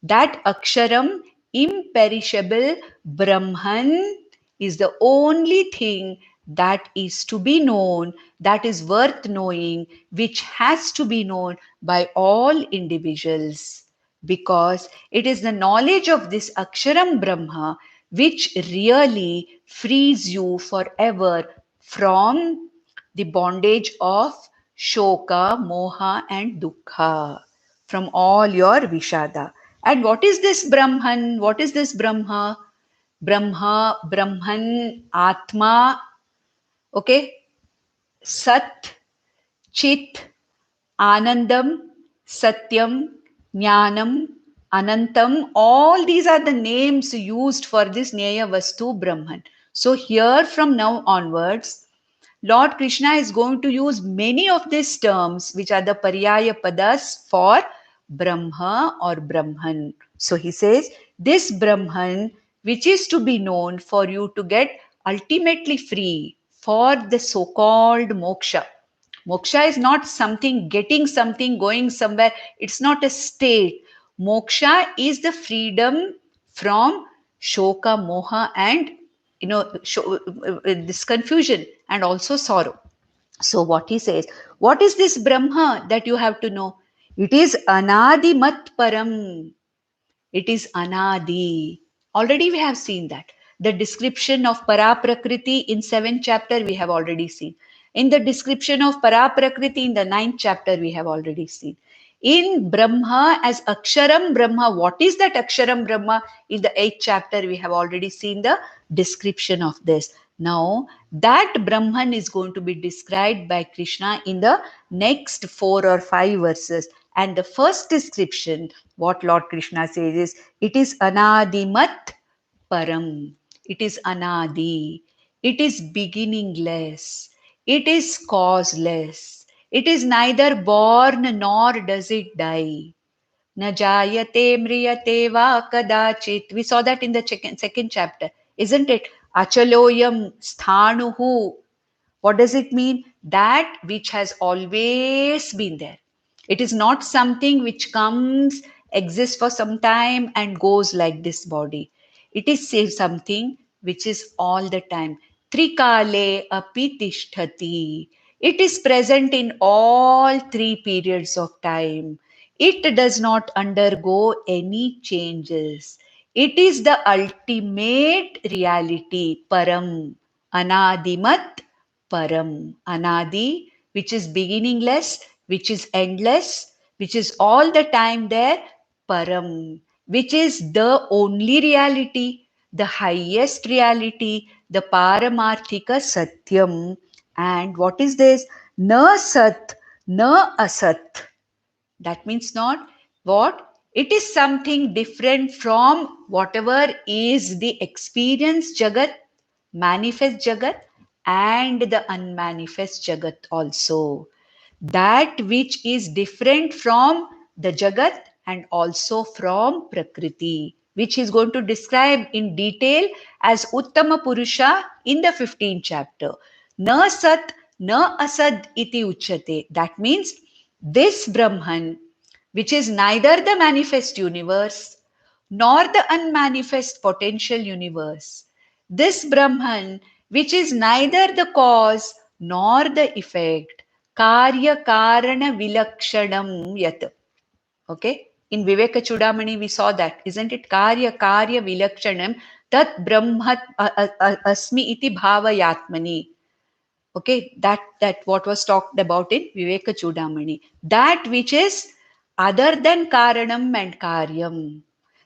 Speaker 1: That Aksharam, imperishable Brahman, is the only thing that is to be known, that is worth knowing, which has to be known by all individuals. Because it is the knowledge of this Aksharam Brahma which really frees you forever from the bondage of Shoka, Moha, and Dukkha, from all your Vishada. And what is this Brahman? What is this Brahma? Brahma, Brahman, Atma, okay, Sat, Chit, Anandam, Satyam, Jnanam, Anantam. All these are the names used for this Neya Vastu Brahman. So here from now onwards, Lord Krishna is going to use many of these terms, which are the Paryaya Padas for Brahma or Brahman. So he says, this Brahman, which is to be known for you to get ultimately free for the so called moksha. Moksha is not something, getting something, going somewhere. It's not a state. Moksha is the freedom from shoka, moha, and this confusion and also sorrow. So what he says, what is this Brahma that you have to know? It is Anadimat Param. It is Anadi. Already we have seen that. The description of Paraprakriti in 7th chapter we have already seen. In the description of Paraprakriti in the 9th chapter we have already seen. In Brahma as Aksharam Brahma, what is that Aksharam Brahma? In the 8th chapter we have already seen the description of this. Now that Brahman is going to be described by Krishna in the next 4 or 5 verses. And the first description, what Lord Krishna says is, it is Anadimat Param. It is Anadi. It is beginningless. It is causeless. It is neither born nor does it die. Na jayate mriyate va kadachit. We saw that in the second chapter, isn't it? Achaloyam sthanuhu. What does it mean? That which has always been there. It is not something which comes, exists for some time and goes like this body. It is something which is all the time. Trikale api tishtati. It is present in all 3 periods of time. It does not undergo any changes. It is the ultimate reality, Param, Anadimat Param, Anadi, which is beginningless, which is endless, which is all the time there, Param, which is the only reality, the highest reality, the Paramarthika Satyam. And what is this? Na Sat, Na Asat. That means not what? It is something different from whatever is the experience Jagat, manifest Jagat, and the unmanifest Jagat also. That which is different from the Jagat and also from Prakriti, which he is going to describe in detail as Uttama Purusha in the 15th chapter. Na Sat, Na Asad iti uchate. That means this Brahman, which is neither the manifest universe nor the unmanifest potential universe, this Brahman, which is neither the cause nor the effect, Karya Karana Vilakshanam Yat. Okay? In Viveka Chudamani, we saw that, isn't it? Karya Karya Vilakshanam Tat Brahmat Asmi iti Bhavayatmani. Okay, that what was talked about in Viveka Chudamani. That which is other than Karanam and Karyam.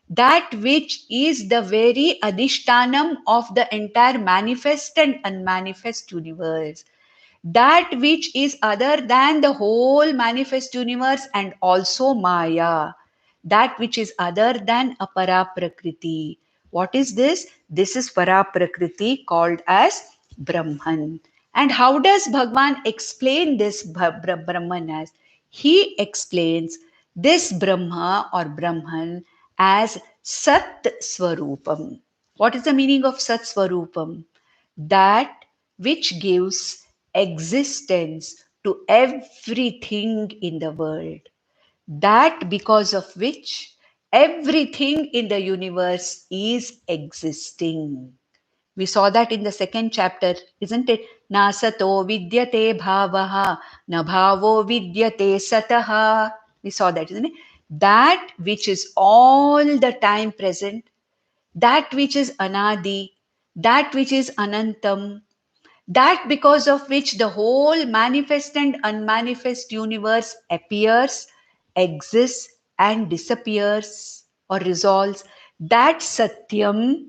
Speaker 1: That which is the very adhishtanam of the entire manifest and unmanifest universe. That which is other than the whole manifest universe and also Maya. That which is other than Apara Prakriti. What is this? This is Para Prakriti called as Brahman. And how does Bhagwan explain this Brahman as? He explains this Brahma or Brahman as Sat Swarupam. What is the meaning of Sat Swarupam? That which gives existence to everything in the world. That because of which everything in the universe is existing. We saw that in the second chapter, isn't it? Nasato vidyate bhavaha, na bhavo vidyate sataha. We saw that, isn't it? That which is all the time present, that which is anadi, that which is anantam, that because of which the whole manifest and unmanifest universe appears, exists, and disappears or resolves, that satyam,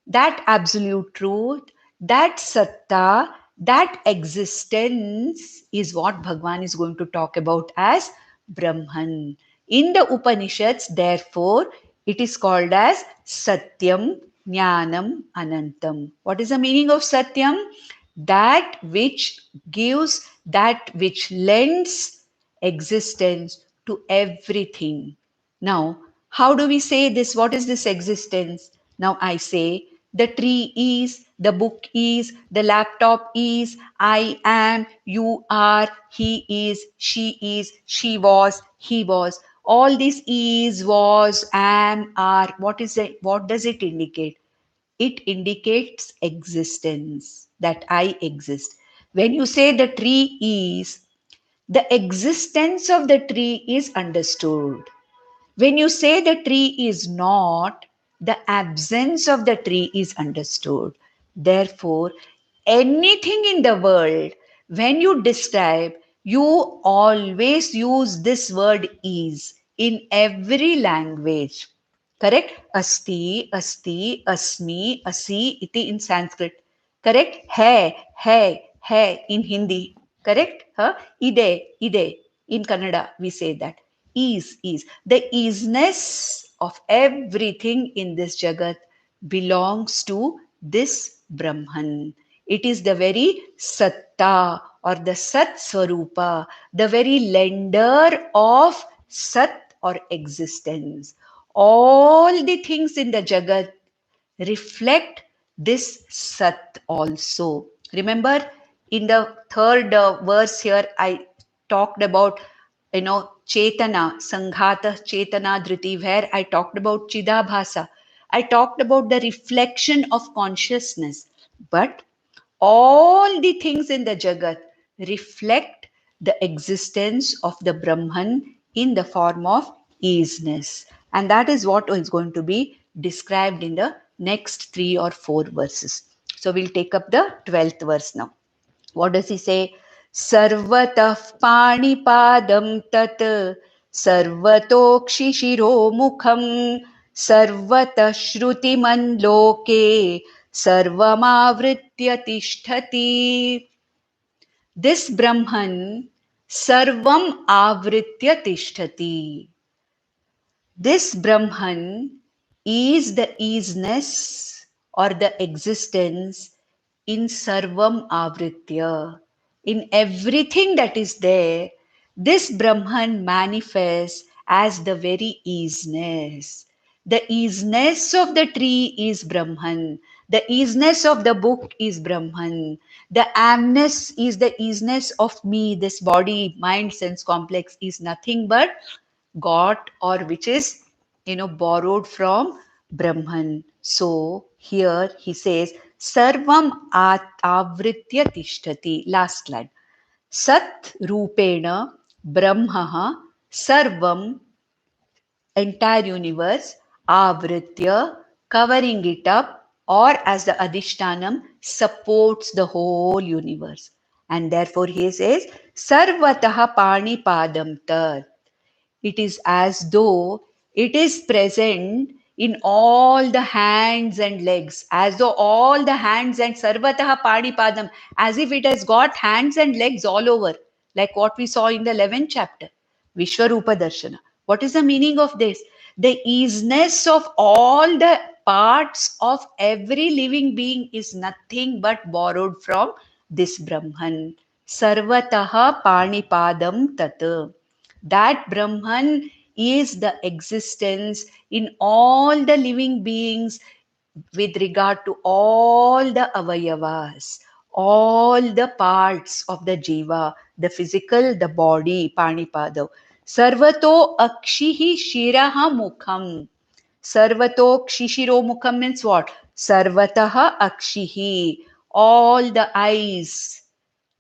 Speaker 1: that absolute truth, that satta, that existence is what Bhagwan is going to talk about as Brahman. In the Upanishads, therefore, it is called as Satyam, Jnanam, Anantam. What is the meaning of Satyam? That which gives, that which lends existence to everything. Now, how do we say this? What is this existence? Now I say the tree is, the book is, the laptop is, I am, you are, he is, she was, he was. All this is, was, am, are. What is it? What does it indicate? It indicates existence, that I exist. When you say the tree is, the existence of the tree is understood. When you say the tree is not, the absence of the tree is understood. Therefore, anything in the world, when you describe, you always use this word is in every language. Correct? Asti, asti, asmi, asi, iti in Sanskrit. Correct? Hai in Hindi. Correct? Huh? Ide in Kannada. We say that. Is. The isness of everything in this Jagat belongs to this Brahman. It is the very Satta or the Sat Swarupa, the very lender of Sat or existence. All the things in the Jagat reflect this Sat also. Remember, in the third verse here, I talked about, Chetana, Sanghata Chetana Dhriti, where I talked about Chidabhasa. I talked about the reflection of consciousness. But all the things in the Jagat reflect the existence of the Brahman in the form of isness. And that is what is going to be described in the next 3 or 4 verses. So we'll take up the 12th verse now. What does he say? Sarvatah panipadam tat sarvatokshishiro mukham sarvatah shrutiman loke sarvamavritya tishtati. This Brahman sarvam avritya tishtati. This Brahman is the isness or the existence in Sarvam Avritya. In everything that is there, this Brahman manifests as the very isness. The isness of the tree is Brahman. The isness of the book is Brahman. The amness is the isness of me, this body, mind, sense complex is nothing but got or which is borrowed from Brahman. So here he says sarvam avritya tishtati. Last line. Sat rupena brahma sarvam, entire universe, avritya, covering it up, or as the adhishtanam, supports the whole universe. And therefore he says sarvataha pani padam tat. It is as though it is present in all the hands and legs, as though all the hands and sarvataha padipadam, as if it has got hands and legs all over, like what we saw in the 11th chapter, Vishwarupa Darshana. What is the meaning of this? The isness of all the parts of every living being is nothing but borrowed from this Brahman. Sarvataha panipadam tat. That Brahman is the existence in all the living beings with regard to all the avayavas, all the parts of the jiva, the physical, the body, panipada. Sarvato akshihi shiraha mukham. Sarvato kshishiro mukham means what? Sarvataha akshihi. All the eyes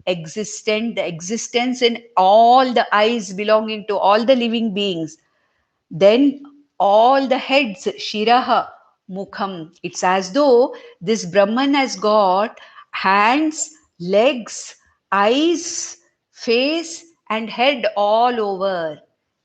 Speaker 1: existent, the existence in all the eyes belonging to all the living beings. Then all the heads, Shiraha, Mukham. It's as though this Brahman has got hands, legs, eyes, face, and head all over.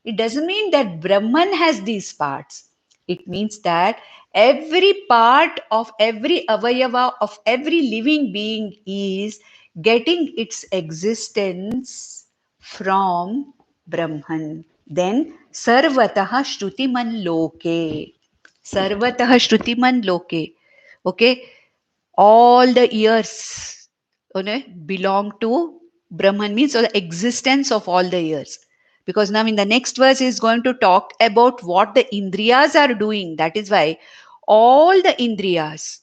Speaker 1: It doesn't mean that Brahman has these parts. It means that every part of every avayava of every living being is getting its existence from Brahman. Then Sarvataha Shrutiman Loke. Sarvataha Shrutiman Loke. Okay. All the ears belong to Brahman, means the existence of all the ears. Because now in the next verse is going to talk about what the indriyas are doing. That is why all the indriyas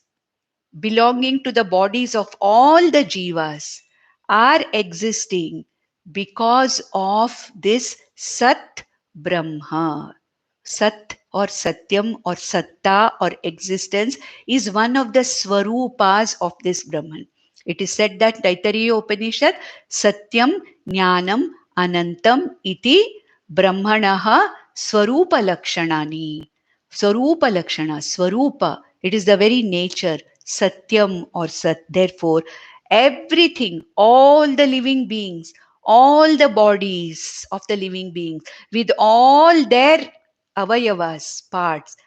Speaker 1: belonging to the bodies of all the jivas are existing because of this Sat Brahma. Sat or Satyam or Satta or existence is one of the Swarupas of this Brahman. It is said that Taittiriya Upanishad, Satyam Jnanam Anantam iti Brahmanaha Swarupa Lakshanani. Swarupa Lakshana, Swarupa, it is the very nature, Satyam or Sat. Therefore, everything, all the living beings, all the bodies of the living beings, with all their avayavas, parts,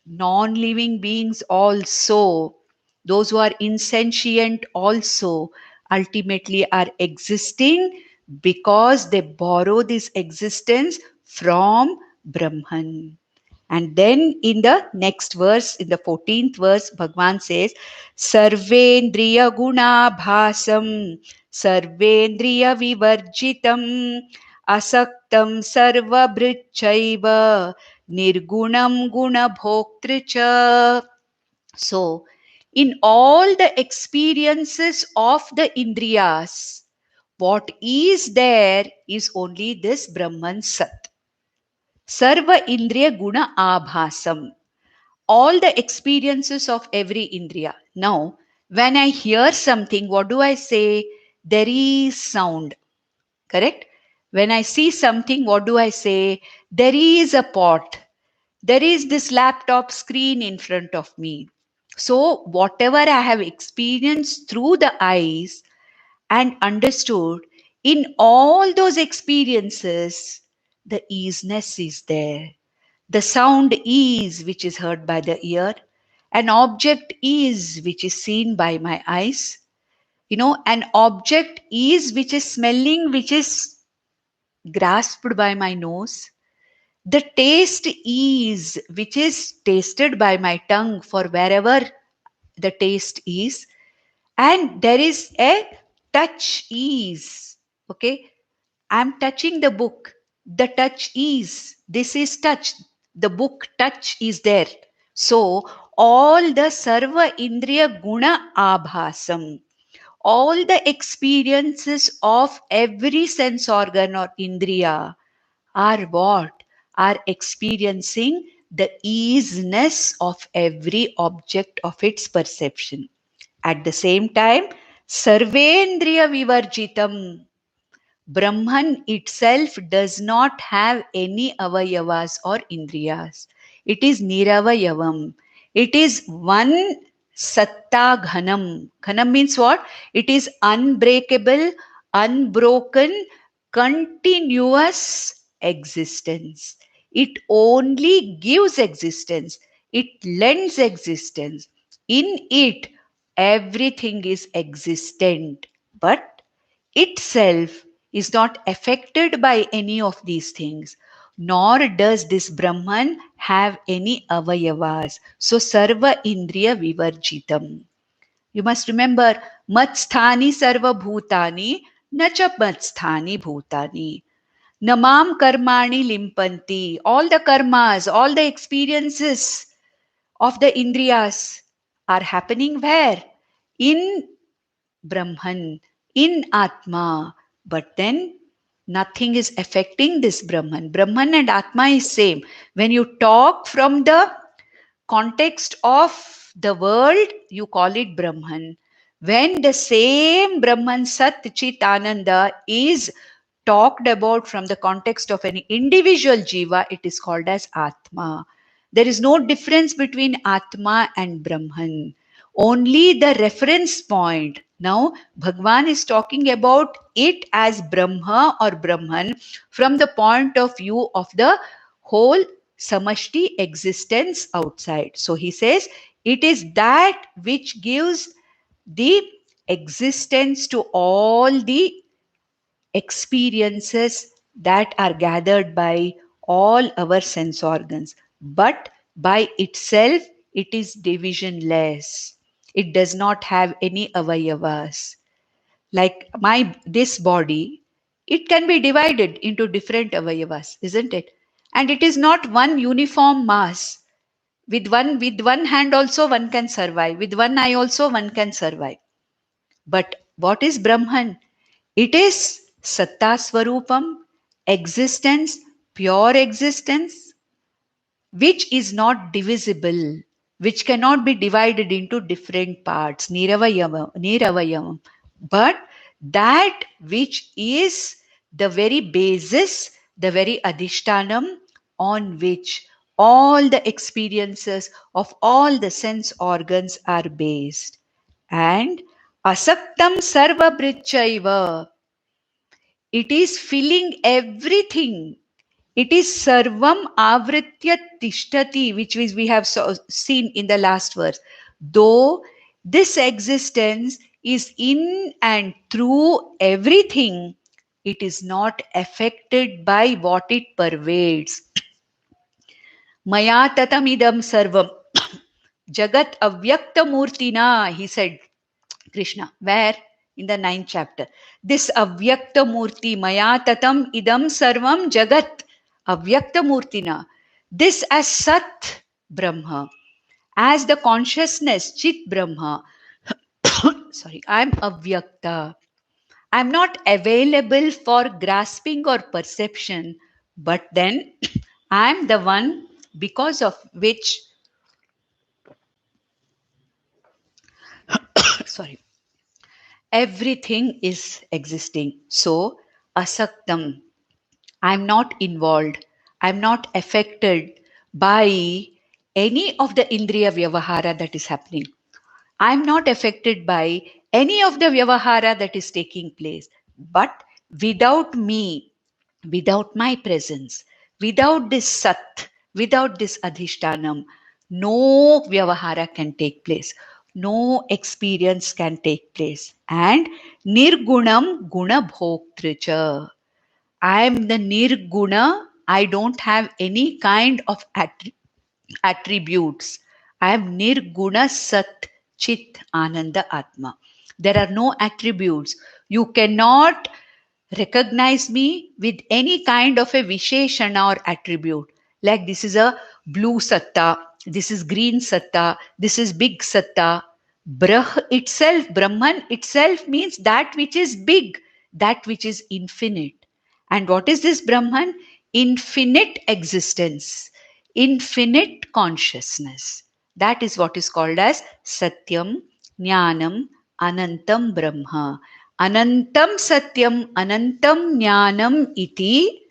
Speaker 1: non-living beings also, those who are insentient also, ultimately are existing because they borrow this existence from Brahman. And then in the next verse, in the 14th verse, Bhagwan says, Sarvendriya guna bhasam, Sarvendriya vivarjitam, Asaktam sarva bhrichaiva, Nirgunam guna bhoktricha. So, in all the experiences of the Indriyas, what is there is only this Brahman Sat. Sarva Indriya Guna Abhasam. All the experiences of every Indriya. Now, when I hear something, what do I say? There is sound. Correct? When I see something, what do I say? There is a pot. There is this laptop screen in front of me. So, whatever I have experienced through the eyes and understood, in all those experiences, the easiness is there. The sound is which is heard by the ear. An object is which is seen by my eyes. An object is which is smelling, which is grasped by my nose. The taste is which is tasted by my tongue for wherever the taste is. And there is a touch is. Okay. I'm touching the book. The touch is. This is touch. The book touch is there. So all the Sarva Indriya Guna Abhasam, all the experiences of every sense organ or Indriya are what? Are experiencing the easiness of every object of its perception. At the same time, Sarvendriya Vivarjitam, Brahman itself does not have any avayavas or indriyas. It is niravayavam. It is one satta ghanam. Ghanam means what? It is unbreakable, unbroken, continuous existence. It only gives existence. It lends existence. In it, everything is existent. But itself is not affected by any of these things, nor does this Brahman have any avayavas. So, sarva indriya vivarjitam. You must remember, matsthani sarva bhutani, nacha matsthani bhutani. Namam karmani limpanti. All the karmas, all the experiences of the indriyas are happening where? In Brahman, in Atma. But then nothing is affecting this Brahman. Brahman and Atma is same. When you talk from the context of the world, you call it Brahman. When the same Brahman Sat Chit Ananda is talked about from the context of an individual jiva, it is called as Atma. There is no difference between Atma and Brahman. Only the reference point. Now, Bhagwan is talking about it as Brahma or Brahman from the point of view of the whole samashti existence outside. So he says, it is that which gives the existence to all the experiences that are gathered by all our sense organs. But by itself, it is divisionless. It does not have any avayavas. Like this body, it can be divided into different avayavas, isn't it? And it is not one uniform mass. With one hand also one can survive. With one eye also one can survive. But what is Brahman? It is Satta Swarupam, existence, pure existence, which is not divisible, which cannot be divided into different parts, Niravayam. But that which is the very basis, the very adhishtanam on which all the experiences of all the sense organs are based. And asaktam sarva brichaiva, it is filling everything. It is sarvam avritya tishtati, which we have seen in the last verse. Though this existence is in and through everything, it is not affected by what it pervades. Maya tatamidam sarvam jagat avyakta murtina, he said, Krishna. Where? In the 9th chapter. This avyakta murti maya tatam idam sarvam jagat avyakta murtina. This as Sat Brahma, as the consciousness Chit Brahma. Sorry, I'm avyakta. I'm not available for grasping or perception, but then I'm the one because of which, sorry, everything is existing. So, asaktam, I'm not involved. I'm not affected by any of the indriya vyavahara that is happening. I'm not affected by any of the vyavahara that is taking place. But without me, without my presence, without this sat, without this adhishtanam, no vyavahara can take place. No experience can take place. And nirgunam guna bhoktricha. I am the nirguna. I don't have any kind of attributes. I am nirguna sat chit ananda atma. There are no attributes. You cannot recognize me with any kind of a visheshana or attribute. Like this is a blue satta, this is green satta, this is big satta. Brahman itself means that which is big, that which is infinite. And what is this Brahman? Infinite existence, infinite consciousness. That is what is called as Satyam, Jnanam, Anantam Brahma. Anantam Satyam, Anantam Jnanam iti.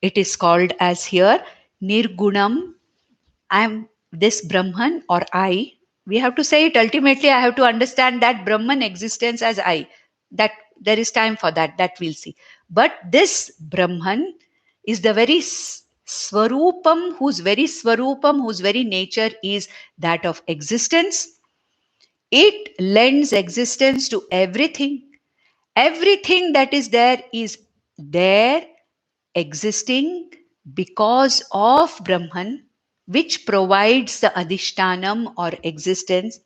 Speaker 1: It is called as here Nirgunam. I am this Brahman or I. We have to say it ultimately. I have to understand that Brahman existence as I. That there is time for that. That we'll see. But this Brahman is the very Swarupam, whose very nature is that of existence. It lends existence to everything. Everything that is there existing because of Brahman, which provides the adhishtanam or existence.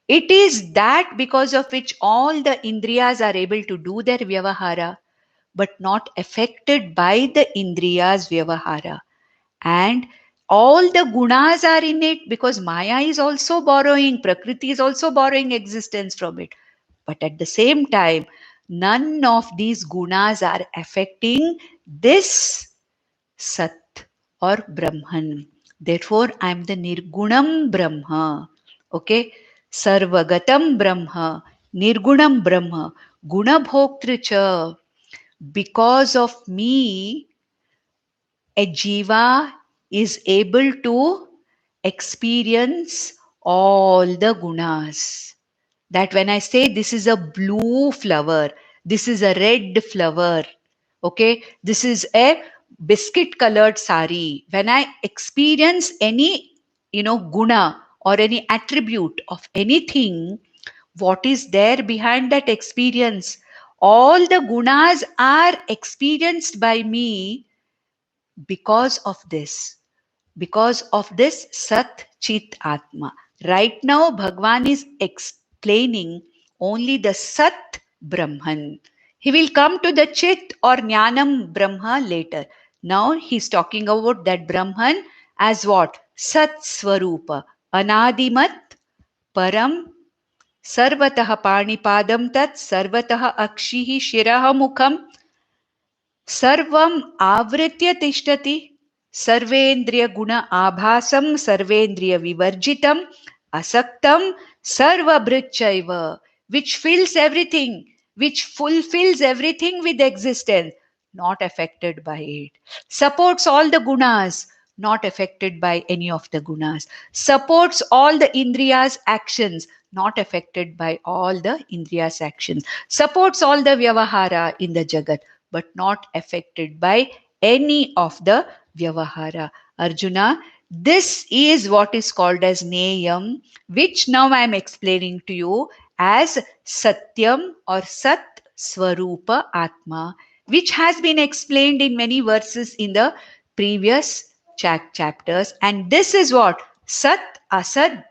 Speaker 1: It is that because of which all the indriyas are able to do their vyavahara, but not affected by the indriyas vyavahara. And all the gunas are in it because Maya is also borrowing, Prakriti is also borrowing existence from it. But at the same time, none of these gunas are affecting this Sat or Brahman. Therefore, I am the Nirgunam Brahma. Okay? Sarvagatam Brahma, Nirgunam Brahma, Gunabhoktricha. Because of me, a jiva is able to experience all the gunas. That when I say this is a blue flower, this is a red flower, okay, this is a biscuit colored sari. When I experience any, guna or any attribute of anything, what is there behind that experience? All the gunas are experienced by me because of this Sat Chit Atma. Right now, Bhagwan is explaining only the Sat Brahman. He will come to the Chit or Jnanam Brahma later. Now he's talking about that Brahman as what? Sat Swarupa, Anadimat, Param, Sarvatah Panipadam Tat, Sarvatah Akshihi Shiraha Mukham, Sarvam Avritya Tishtati, Sarvendriya Guna Abhasam, Sarvendriya Vivarjitam, Asaktam, Sarvabhritchaiva, which fills everything, which fulfills everything with existence, not affected by it. Supports all the gunas, not affected by any of the gunas. Supports all the indriyas actions, not affected by all the indriyas actions. Supports all the vyavahara in the jagat, but not affected by any of the vyavahara. Arjuna, this is what is called as Neyam, which now I am explaining to you as Satyam or Sat Swarupa Atma, which has been explained in many verses in the previous chapters. And this is what? Sat Asad,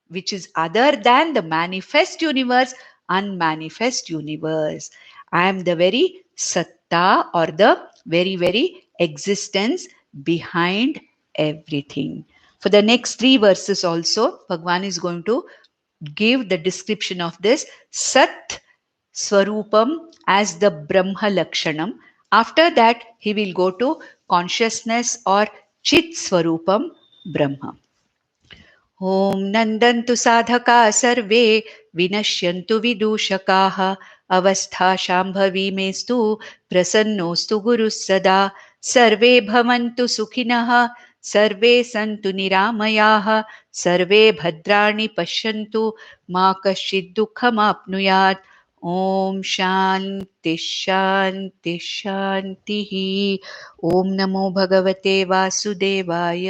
Speaker 1: which is other than the manifest universe, unmanifest universe. I am the very satta or the very, very existence behind everything. For the next three verses also, Bhagwan is going to give the description of this Sat Swarupam as the Brahma Lakshanam. After that, he will go to consciousness or Chit Swarupam Brahma. ॐ नन्दन्तु साधका सर्वे विनश्यन्तु विदूषकाः अवस्था शाम्भवी मेस्तु प्रसन्नोऽस्तु गुरुः सदा सर्वे भवन्तु सुखिनः सर्वे सन्तु निरामयाः सर्वे भद्राणि पश्यन्तु मा कश्चित् दुःखमाप्नुयात् ॐ शान्ति शान्ति शान्तिः ॐ नमो भगवते वासुदेवाय